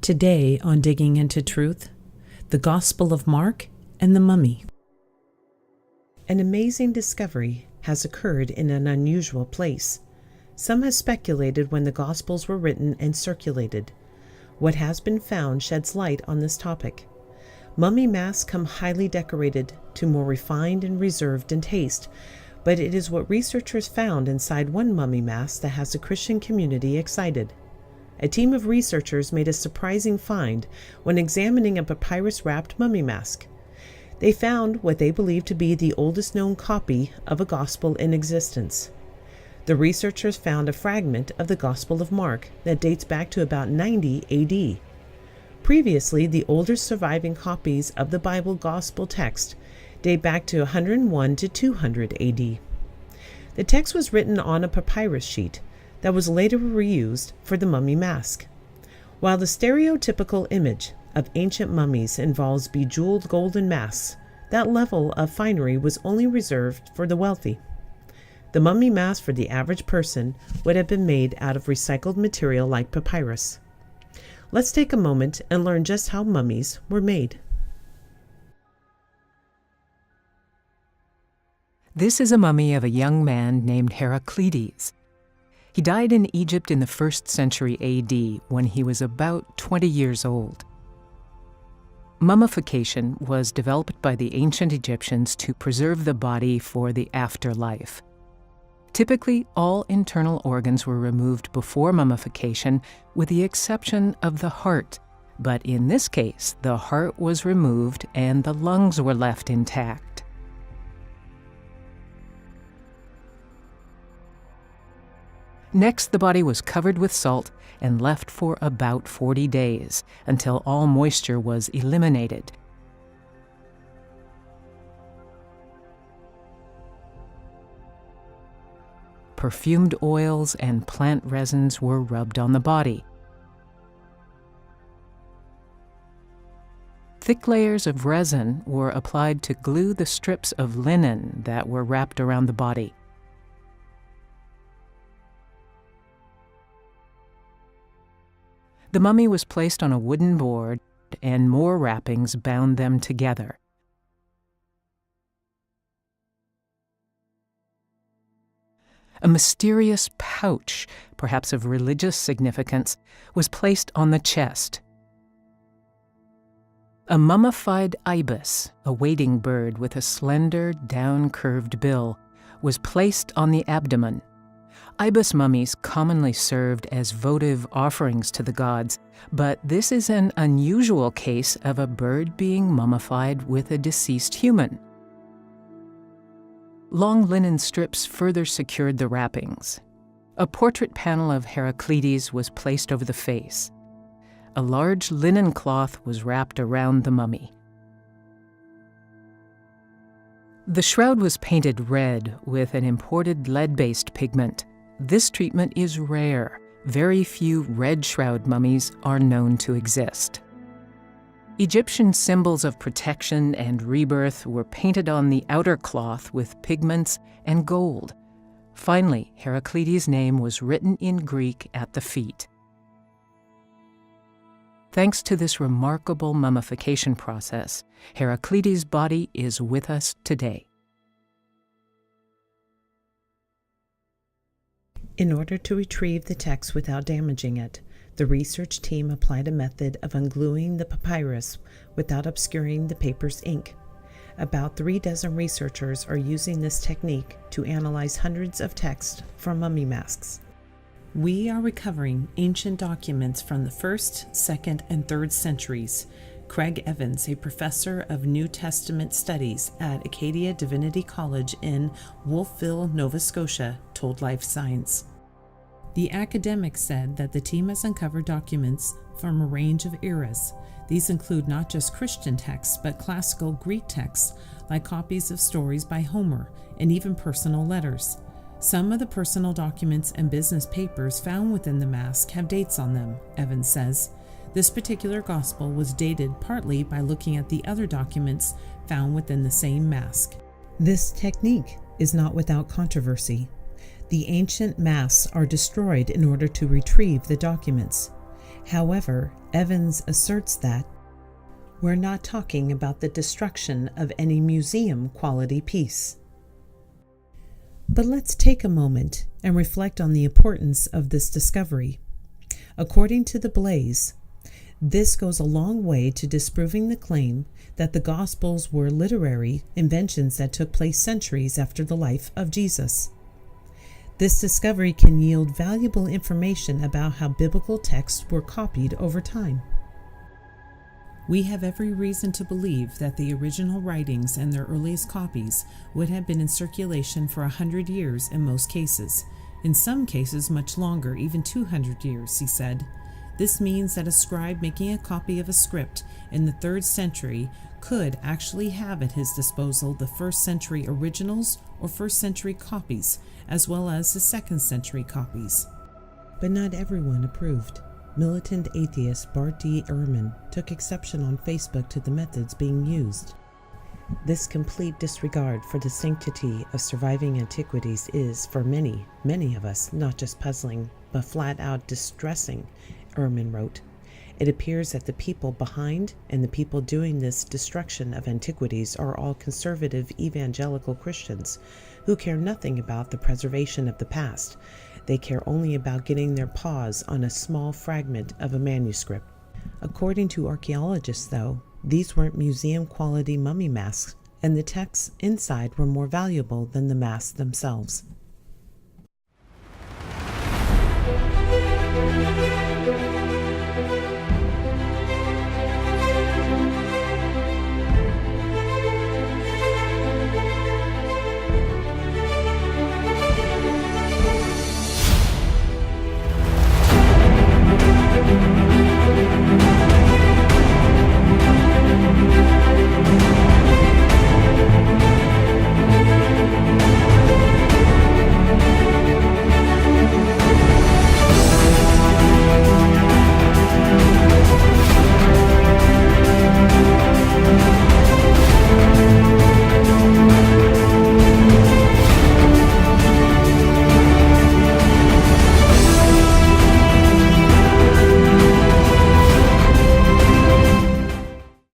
Today on Digging into Truth, the Gospel of Mark and the Mummy. An amazing discovery has occurred in an unusual place. Some have speculated when the Gospels were written and circulated. What has been found sheds light on this topic. Mummy masks come highly decorated to more refined and reserved in taste, but it is what researchers found inside one mummy mask that has the Christian community excited. A team of researchers made a surprising find when examining a papyrus-wrapped mummy mask. They found what they believe to be the oldest known copy of a gospel in existence. The researchers found a fragment of the Gospel of Mark that dates back to about 90 AD. Previously, the oldest surviving copies of the Bible gospel text date back to 101 to 200 AD. The text was written on a papyrus sheet that was later reused for the mummy mask. While the stereotypical image of ancient mummies involves bejeweled golden masks, that level of finery was only reserved for the wealthy. The mummy mask for the average person would have been made out of recycled material like papyrus. Let's take a moment and learn just how mummies were made. This is a mummy of a young man named Heraclides. He died in Egypt in the 1st century AD when he was about 20 years old. Mummification was developed by the ancient Egyptians to preserve the body for the afterlife. Typically, all internal organs were removed before mummification, with the exception of the heart. But in this case, the heart was removed and the lungs were left intact. Next, the body was covered with salt and left for about 40 days, until all moisture was eliminated. Perfumed oils and plant resins were rubbed on the body. Thick layers of resin were applied to glue the strips of linen that were wrapped around the body. The mummy was placed on a wooden board, and more wrappings bound them together. A mysterious pouch, perhaps of religious significance, was placed on the chest. A mummified ibis, a wading bird with a slender, down-curved bill, was placed on the abdomen. Ibis mummies commonly served as votive offerings to the gods, but this is an unusual case of a bird being mummified with a deceased human. Long linen strips further secured the wrappings. A portrait panel of Heraclides was placed over the face. A large linen cloth was wrapped around the mummy. The shroud was painted red with an imported lead-based pigment. This treatment is rare. Very few red shroud mummies are known to exist. Egyptian symbols of protection and rebirth were painted on the outer cloth with pigments and gold. Finally, Heraclides' name was written in Greek at the feet. Thanks to this remarkable mummification process, Heraclides' body is with us today. In order to retrieve the text without damaging it, the research team applied a method of ungluing the papyrus without obscuring the paper's ink. About 3 dozen researchers are using this technique to analyze hundreds of texts from mummy masks. We are recovering ancient documents from the 1st, 2nd, and 3rd centuries. Craig Evans, a professor of New Testament studies at Acadia Divinity College in Wolfville, Nova Scotia, told Life Science. The academic said that the team has uncovered documents from a range of eras. These include not just Christian texts, but classical Greek texts, like copies of stories by Homer, and even personal letters. Some of the personal documents and business papers found within the mask have dates on them, Evans says. This particular gospel was dated partly by looking at the other documents found within the same mask. This technique is not without controversy. The ancient masks are destroyed in order to retrieve the documents. However, Evans asserts that we're not talking about the destruction of any museum-quality piece. But let's take a moment and reflect on the importance of this discovery. According to the Blaze, this goes a long way to disproving the claim that the Gospels were literary inventions that took place centuries after the life of Jesus. This discovery can yield valuable information about how biblical texts were copied over time. We have every reason to believe that the original writings and their earliest copies would have been in circulation for 100 years in most cases, in some cases much longer, even 200 years, he said. This means that a scribe making a copy of a script in the 3rd century could actually have at his disposal the 1st century originals or 1st century copies, as well as the 2nd century copies. But not everyone approved. Militant atheist Bart D. Ehrman took exception on Facebook to the methods being used. This complete disregard for the sanctity of surviving antiquities is, for many, many of us, not just puzzling, but flat out distressing, Ehrman wrote. It appears that the people behind and the people doing this destruction of antiquities are all conservative evangelical Christians who care nothing about the preservation of the past. They care only about getting their paws on a small fragment of a manuscript. According to archaeologists, though, these weren't museum-quality mummy masks, and the texts inside were more valuable than the masks themselves.